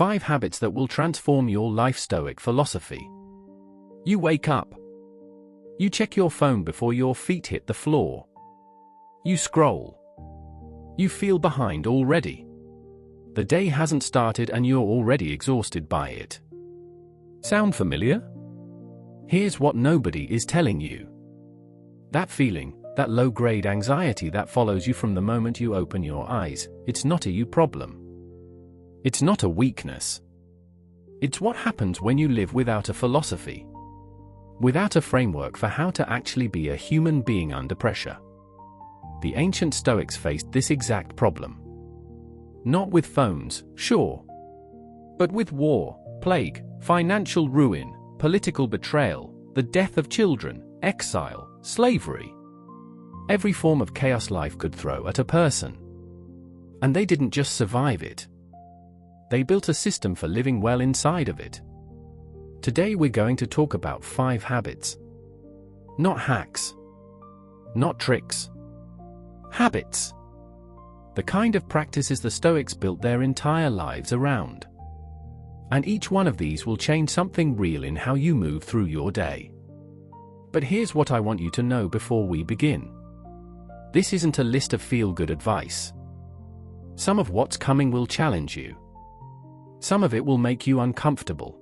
5 habits that will transform your life. Stoic philosophy. You wake up. You check your phone before your feet hit the floor. You scroll. You feel behind already. The day hasn't started and you're already exhausted by it. Sound familiar? Here's what nobody is telling you. That feeling, that low-grade anxiety that follows you from the moment you open your eyes, it's not a you problem. It's not a weakness. It's what happens when you live without a philosophy. Without a framework for how to actually be a human being under pressure. The ancient Stoics faced this exact problem. Not with phones, sure. But with war, plague, financial ruin, political betrayal, the death of children, exile, slavery. Every form of chaos life could throw at a person. And they didn't just survive it. They built a system for living well inside of it. Today we're going to talk about 5 habits. Not hacks. Not tricks. Habits. The kind of practices the Stoics built their entire lives around. And each one of these will change something real in how you move through your day. But here's what I want you to know before we begin. This isn't a list of feel-good advice. Some of what's coming will challenge you. Some of it will make you uncomfortable.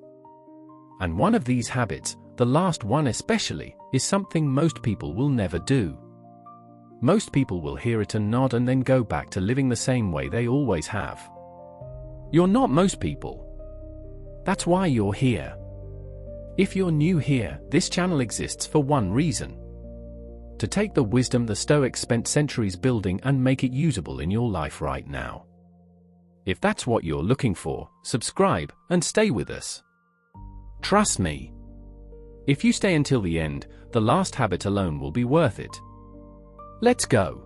And one of these habits, the last one especially, is something most people will never do. Most people will hear it and nod and then go back to living the same way they always have. You're not most people. That's why you're here. If you're new here, this channel exists for one reason. To take the wisdom the Stoics spent centuries building and make it usable in your life right now. If that's what you're looking for, subscribe and stay with us. Trust me. If you stay until the end, the last habit alone will be worth it. Let's go.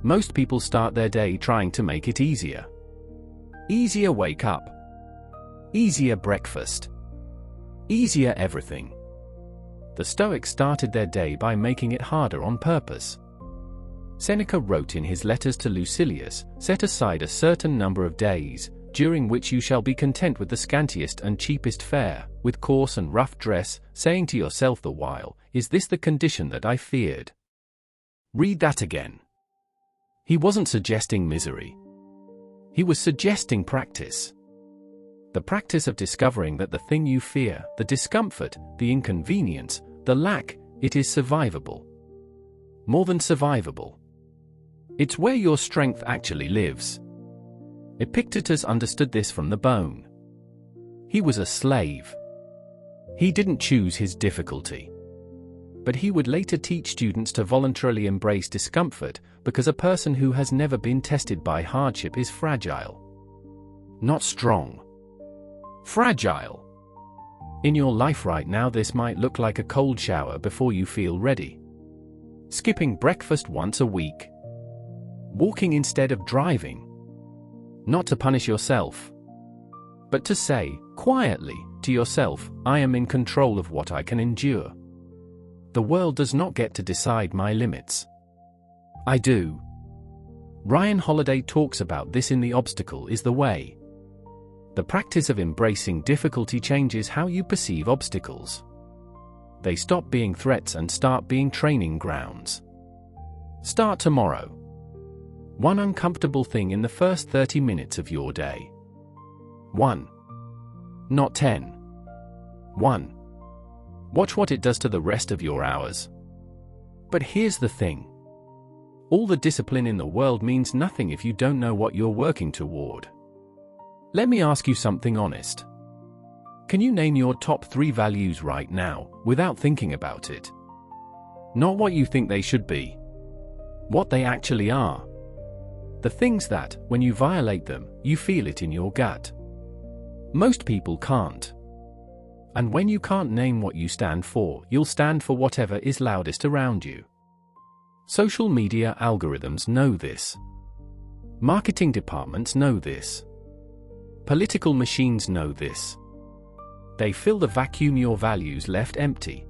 Most people start their day trying to make it easier. Easier wake up. Easier breakfast. Easier everything. The Stoics started their day by making it harder on purpose. Seneca wrote in his letters to Lucilius, "Set aside a certain number of days, during which you shall be content with the scantiest and cheapest fare, with coarse and rough dress, saying to yourself the while, is this the condition that I feared?" Read that again. He wasn't suggesting misery. He was suggesting practice. The practice of discovering that the thing you fear, the discomfort, the inconvenience, the lack, it is survivable. More than survivable. It's where your strength actually lives. Epictetus understood this from the bone. He was a slave. He didn't choose his difficulty. But he would later teach students to voluntarily embrace discomfort, because a person who has never been tested by hardship is fragile. Not strong. Fragile. In your life right now, this might look like a cold shower before you feel ready. Skipping breakfast once a week. Walking instead of driving. Not to punish yourself, but to say, quietly, to yourself, I am in control of what I can endure. The world does not get to decide my limits. I do. Ryan Holiday talks about this in The Obstacle is the Way. The practice of embracing difficulty changes how you perceive obstacles. They stop being threats and start being training grounds. Start tomorrow. One uncomfortable thing in the first 30 minutes of your day. 1. Not 10. 1. Watch what it does to the rest of your hours. But here's the thing. All the discipline in the world means nothing if you don't know what you're working toward. Let me ask you something honest. Can you name your top 3 values right now, without thinking about it? Not what you think they should be. What they actually are. The things that, when you violate them, you feel it in your gut. Most people can't. And when you can't name what you stand for, you'll stand for whatever is loudest around you. Social media algorithms know this. Marketing departments know this. Political machines know this. They fill the vacuum your values left empty.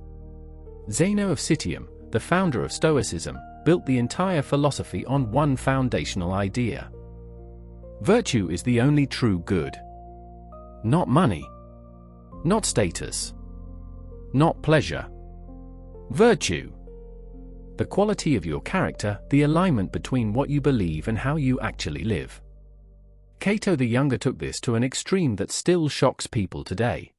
Zeno of Citium, the founder of Stoicism, built the entire philosophy on one foundational idea. Virtue is the only true good. Not money. Not status. Not pleasure. Virtue. The quality of your character, the alignment between what you believe and how you actually live. Cato the Younger took this to an extreme that still shocks people today.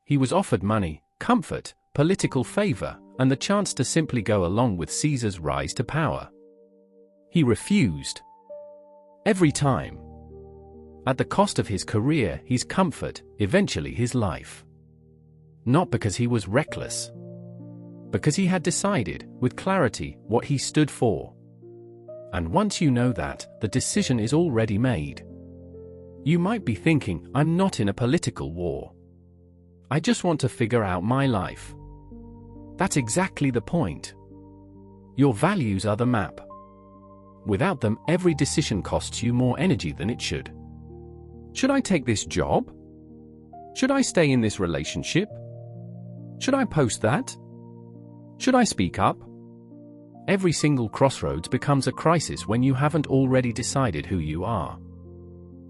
He was offered money, comfort, political favor, and the chance to simply go along with Caesar's rise to power. He refused. Every time. At the cost of his career, his comfort, eventually his life. Not because he was reckless. Because he had decided, with clarity, what he stood for. And once you know that, the decision is already made. You might be thinking, I'm not in a political war. I just want to figure out my life. That's exactly the point. Your values are the map. Without them, every decision costs you more energy than it should. Should I take this job? Should I stay in this relationship? Should I post that? Should I speak up? Every single crossroads becomes a crisis when you haven't already decided who you are.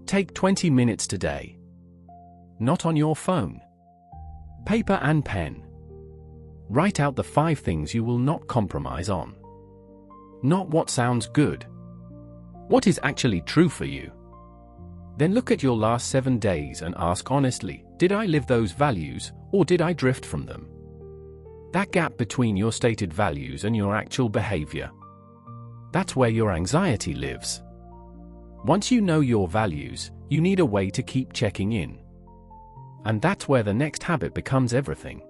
Take 20 minutes today. Not on your phone. Paper and pen. Write out the 5 things you will not compromise on. Not what sounds good. What is actually true for you? Then look at your last 7 days and ask honestly, did I live those values, or did I drift from them? That gap between your stated values and your actual behavior. That's where your anxiety lives. Once you know your values, you need a way to keep checking in. And that's where the next habit becomes everything.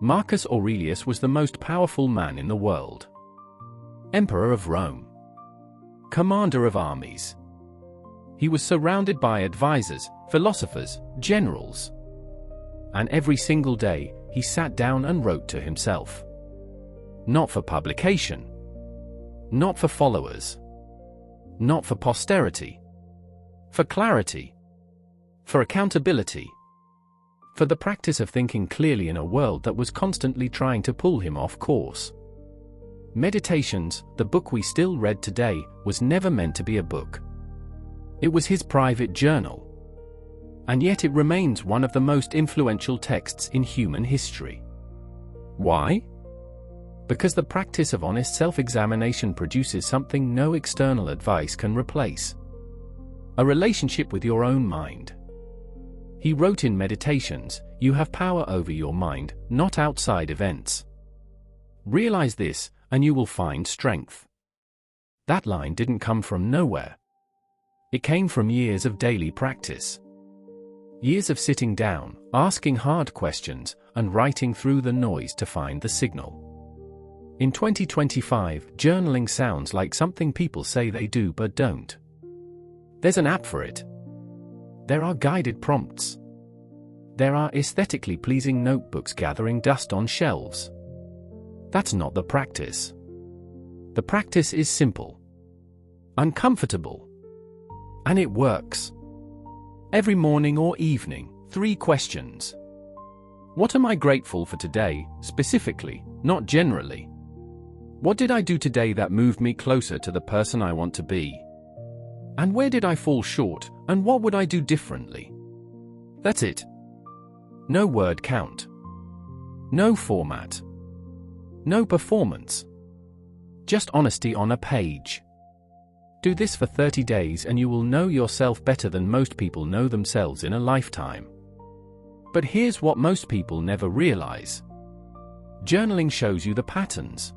Marcus Aurelius was the most powerful man in the world. Emperor of Rome. Commander of armies. He was surrounded by advisors, philosophers, generals. And every single day, he sat down and wrote to himself. Not for publication. Not for followers. Not for posterity. For clarity. For accountability. For the practice of thinking clearly in a world that was constantly trying to pull him off course. Meditations, the book we still read today, was never meant to be a book. It was his private journal. And yet it remains one of the most influential texts in human history. Why? Because the practice of honest self-examination produces something no external advice can replace. A relationship with your own mind. He wrote in Meditations, you have power over your mind, not outside events. Realize this, and you will find strength. That line didn't come from nowhere. It came from years of daily practice. Years of sitting down, asking hard questions, and writing through the noise to find the signal. In 2025, journaling sounds like something people say they do but don't. There's an app for it. There are guided prompts. There are aesthetically pleasing notebooks gathering dust on shelves. That's not the practice. The practice is simple. Uncomfortable. And it works. Every morning or evening, 3 questions. What am I grateful for today, specifically, not generally? What did I do today that moved me closer to the person I want to be? And where did I fall short, and what would I do differently? That's it. No word count. No format. No performance. Just honesty on a page. Do this for 30 days and you will know yourself better than most people know themselves in a lifetime. But here's what most people never realize. Journaling shows you the patterns.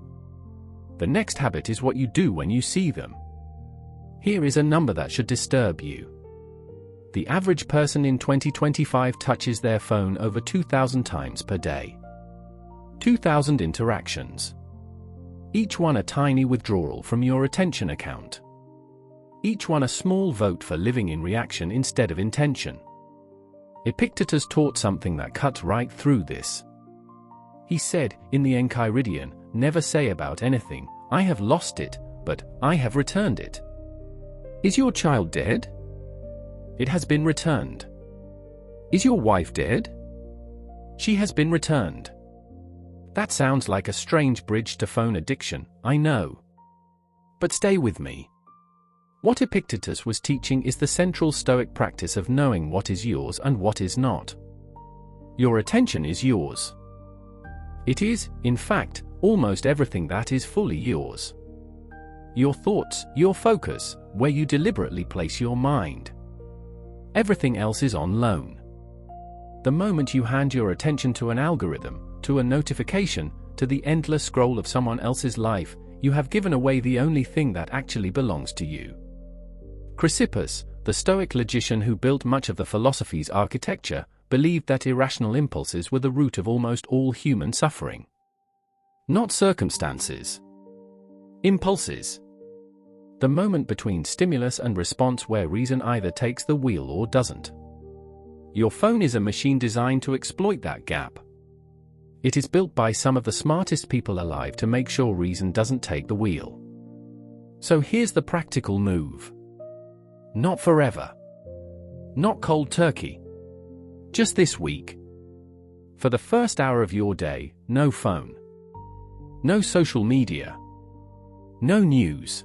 The next habit is what you do when you see them. Here is a number that should disturb you. The average person in 2025 touches their phone over 2,000 times per day. 2,000 interactions. Each one a tiny withdrawal from your attention account. Each one a small vote for living in reaction instead of intention. Epictetus taught something that cut right through this. He said, in the Enchiridion, never say about anything, I have lost it, but I have returned it. Is your child dead? It has been returned. Is your wife dead? She has been returned. That sounds like a strange bridge to phone addiction, I know. But stay with me. What Epictetus was teaching is the central Stoic practice of knowing what is yours and what is not. Your attention is yours. It is, in fact, almost everything that is fully yours. Your thoughts, your focus, where you deliberately place your mind. Everything else is on loan. The moment you hand your attention to an algorithm, to a notification, to the endless scroll of someone else's life, you have given away the only thing that actually belongs to you. Chrysippus, the Stoic logician who built much of the philosophy's architecture, believed that irrational impulses were the root of almost all human suffering. Not circumstances. Impulses. The moment between stimulus and response where reason either takes the wheel or doesn't. Your phone is a machine designed to exploit that gap. It is built by some of the smartest people alive to make sure reason doesn't take the wheel. So here's the practical move. Not forever. Not cold turkey. Just this week. For the first hour of your day, no phone. No social media. No news.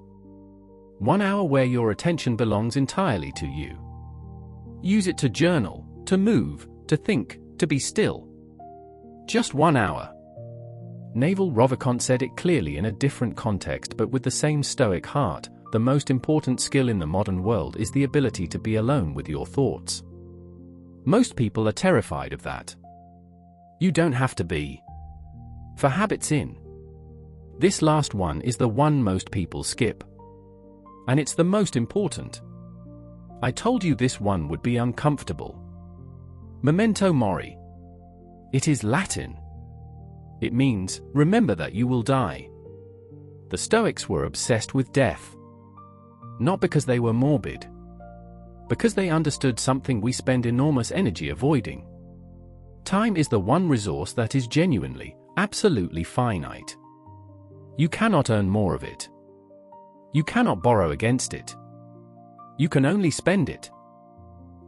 1 hour where your attention belongs entirely to you. Use it to journal, to move, to think, to be still. Just 1 hour. Naval Ravikant said it clearly in a different context but with the same Stoic heart. The most important skill in the modern world is the ability to be alone with your thoughts. Most people are terrified of that. You don't have to be. For habits in. This last one is the one most people skip. And it's the most important. I told you this one would be uncomfortable. Memento Mori. It is Latin. It means, remember that you will die. The Stoics were obsessed with death. Not because they were morbid. Because they understood something we spend enormous energy avoiding. Time is the one resource that is genuinely, absolutely finite. You cannot earn more of it. You cannot borrow against it. You can only spend it.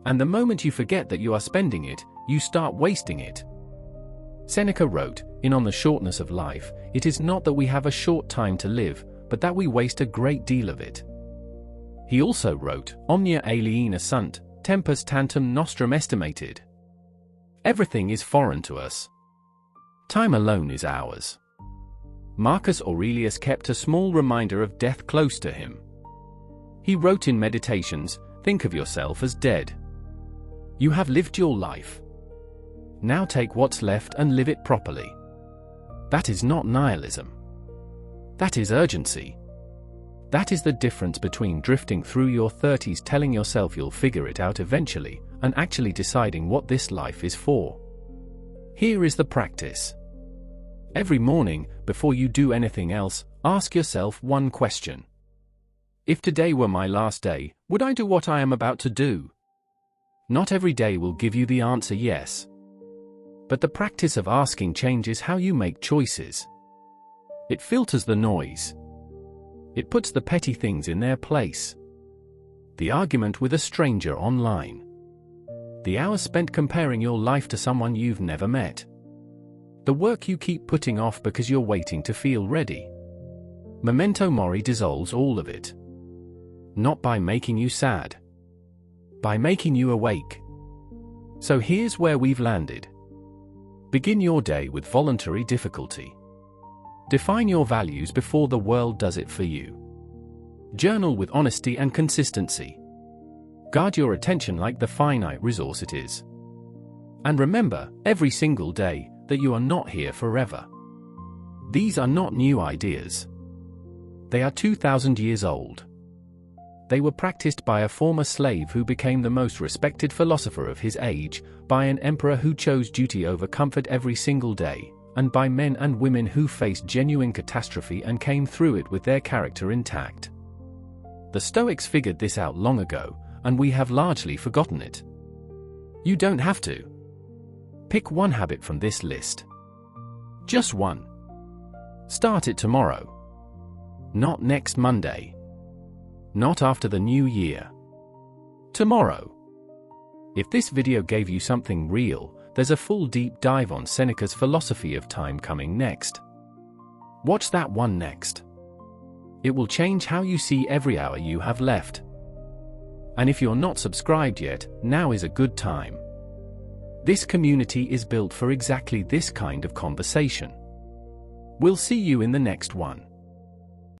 And the moment you forget that you are spending it, you start wasting it. Seneca wrote, in On the Shortness of Life, it is not that we have a short time to live, but that we waste a great deal of it. He also wrote, Omnia aliena sunt, tempus tantum nostrum estimated. Everything is foreign to us. Time alone is ours. Marcus Aurelius kept a small reminder of death close to him. He wrote in Meditations, think of yourself as dead. You have lived your life. Now take what's left and live it properly. That is not nihilism. That is urgency. That is the difference between drifting through your 30s telling yourself you'll figure it out eventually, and actually deciding what this life is for. Here is the practice. Every morning, before you do anything else, ask yourself one question. If today were my last day, would I do what I am about to do? Not every day will give you the answer yes. But the practice of asking changes how you make choices. It filters the noise. It puts the petty things in their place. The argument with a stranger online. The hours spent comparing your life to someone you've never met. The work you keep putting off because you're waiting to feel ready. Memento Mori dissolves all of it. Not by making you sad. By making you awake. So here's where we've landed. Begin your day with voluntary difficulty. Define your values before the world does it for you. Journal with honesty and consistency. Guard your attention like the finite resource it is. And remember, every single day, that you are not here forever. These are not new ideas. They are 2,000 years old. They were practiced by a former slave who became the most respected philosopher of his age, by an emperor who chose duty over comfort every single day, and by men and women who faced genuine catastrophe and came through it with their character intact. The Stoics figured this out long ago, and we have largely forgotten it. You don't have to. Pick one habit from this list. Just one. Start it tomorrow. Not next Monday. Not after the new year. Tomorrow. If this video gave you something real, there's a full deep dive on Seneca's philosophy of time coming next. Watch that one next. It will change how you see every hour you have left. And if you're not subscribed yet, now is a good time. This community is built for exactly this kind of conversation. We'll see you in the next one.